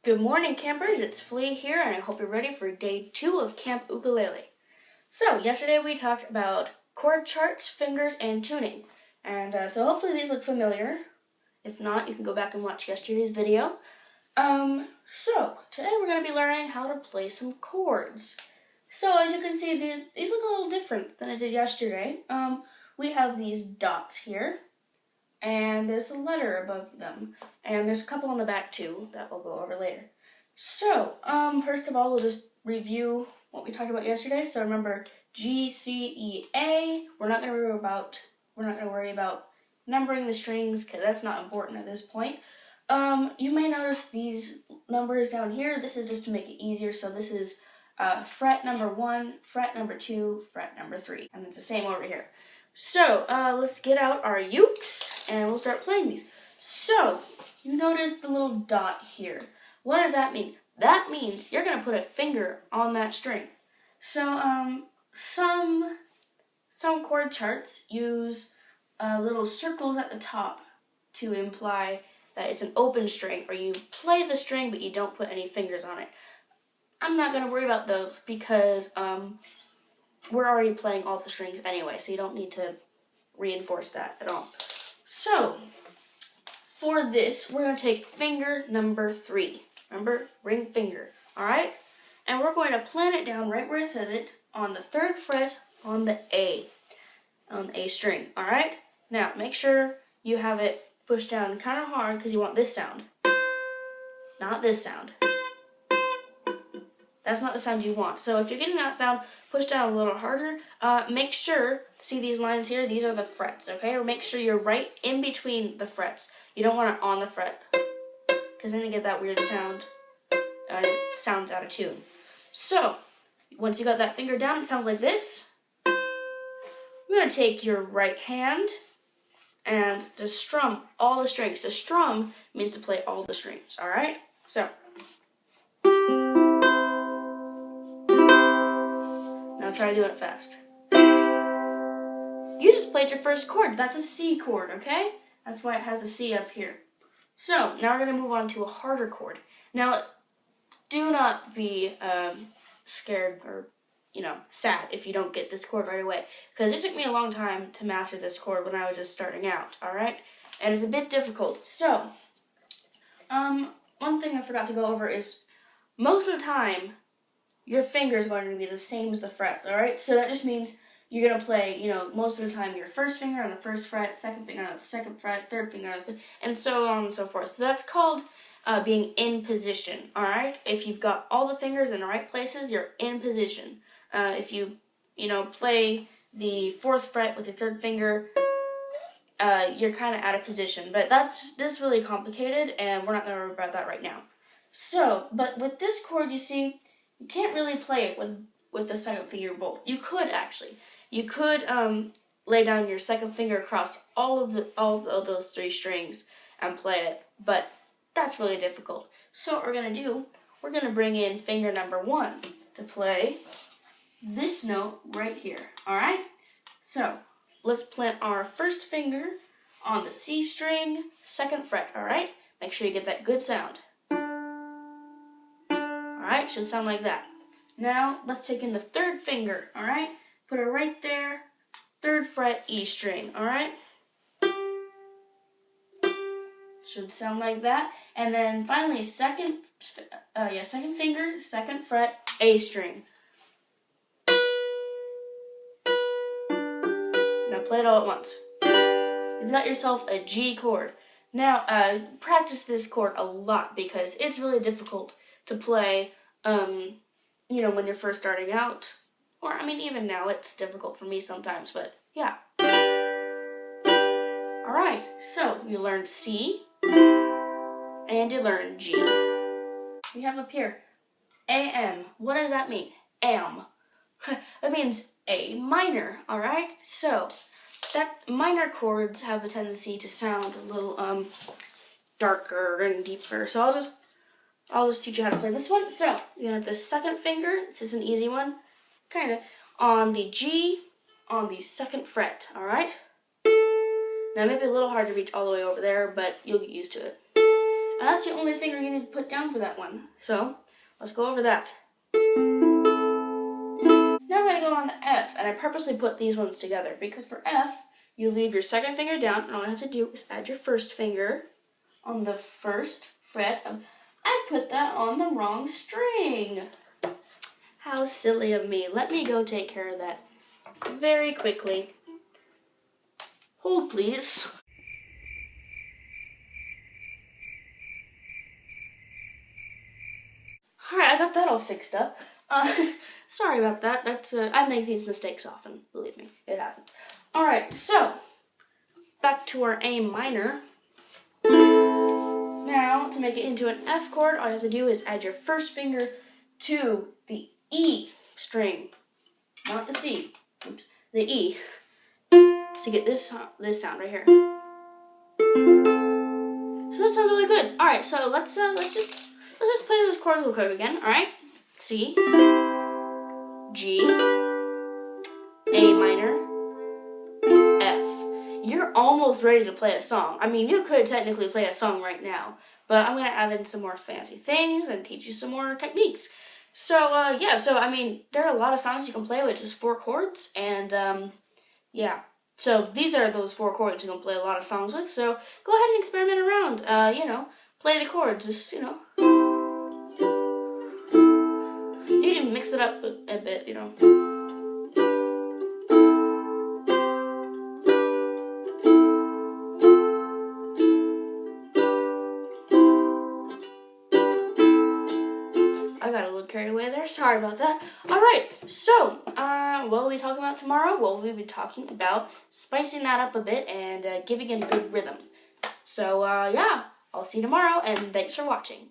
Good morning, campers. It's Flea here, and I hope you're ready for day 2 of Camp Ukulele. So, yesterday we talked about chord charts, fingers, and tuning. And so hopefully these look familiar. If not, you can go back and watch yesterday's video. So, today we're going to be learning how to play some chords. So, as you can see, these look a little different than I did yesterday. We have these dots here. And there's a letter above them. And there's a couple on the back too that we'll go over later. So, first of all, we'll just review what we talked about yesterday. So remember G, C, E, A. We're not gonna worry about numbering the strings because that's not important at this point. You may notice these numbers down here. This is just to make it easier. So this is fret number 1, fret number 2, fret number 3. And it's the same over here. So, let's get out our ukes and we'll start playing these. So, you notice the little dot here. What does that mean? That means you're going to put a finger on that string. So, some chord charts use little circles at the top to imply that it's an open string, or you play the string but you don't put any fingers on it. I'm not going to worry about those because we're already playing all the strings anyway, so you don't need to reinforce that at all. So, for this, we're going to take finger number 3. Remember, ring finger, all right? And we're going to plant it down right where it says it, on the 3rd fret on the A string, all right? Now, make sure you have it pushed down kind of hard because you want this sound, not this sound. That's not the sound you want. So if you're getting that sound, push down a little harder. Make sure, see these lines here? These are the frets, okay? Or make sure you're right in between the frets. You don't want it on the fret, because then you get that weird sound. It sounds out of tune. So, once you got that finger down, it sounds like this. You're going to take your right hand and just strum all the strings. So strum means to play all the strings, all right? So, now try doing it fast. You just played your first chord. That's a C chord, okay? That's why it has a C up here. So, now we're going to move on to a harder chord. Now, do not be scared or, sad if you don't get this chord right away. Because it took me a long time to master this chord when I was just starting out, alright? And it's a bit difficult. So, one thing I forgot to go over is most of the time, your finger is going to be the same as the frets, alright? So that just means you're going to play, most of the time your first finger on the 1st fret, second finger on the 2nd fret, 3rd finger on the 3rd, and so on and so forth. So that's called being in position, alright? If you've got all the fingers in the right places, you're in position. If you, play the 4th fret with your 3rd finger, you're kind of out of position. But this really complicated, and we're not going to worry about that right now. So, but with this chord, you see, you can't really play it with the 2nd finger both. You could actually. You could lay down your 2nd finger across all of those 3 strings and play it, but that's really difficult. So what we're gonna do, we're gonna bring in finger number 1 to play this note right here. All right. So let's plant our 1st finger on the C string, 2nd fret. All right. Make sure you get that good sound. Alright, should sound like that. Now, let's take in the 3rd finger, alright? Put it right there, 3rd fret, E string, alright? Should sound like that. And then finally, second finger, 2nd fret, A string. Now play it all at once. You've got yourself a G chord. Now, practice this chord a lot because it's really difficult to play, when you're first starting out. Or, even now it's difficult for me sometimes, but yeah. Alright, so you learned C, and you learned G. We have up here, AM. What does that mean? Am. That means A minor, alright? So, that minor chords have a tendency to sound a little, darker and deeper. So I'll just teach you how to play this one. So, you have the 2nd finger, this is an easy one, kind of, on the G, on the 2nd fret, alright? Now, it may be a little hard to reach all the way over there, but you'll get used to it. And that's the only finger you need to put down for that one. So, let's go over that. Now I'm going to go on to F, and I purposely put these ones together because for F, you leave your second finger down, and all you have to do is add your first finger on the first fret. I put that on the wrong string. How silly of me. Let me go take care of that very quickly. Hold, please. Alright, I got that all fixed up. Sorry about that. That's I make these mistakes often. Believe me, it happens. Alright, so back to our A minor. Now, to make it into an F chord, all you have to do is add your first finger to the E string. Not the C. Oops, the E. So get this sound right here. So that sounds really good. Alright, so let's just play those chords real quick again, alright? C, G, A minor, F. You're almost ready to play a song. I mean, you could technically play a song right now, but I'm going to add in some more fancy things and teach you some more techniques. So, yeah, so, I mean, there are a lot of songs you can play with just 4 chords, and, yeah. So, these are those 4 chords you can play a lot of songs with, so go ahead and experiment around, you know, play the chords, just, you know. You can mix it up a bit, you know. I got a little carried away there. Sorry about that. Alright, so, what will we be talking about tomorrow? Well, we'll be talking about spicing that up a bit and giving it a good rhythm. So, yeah, I'll see you tomorrow, and thanks for watching.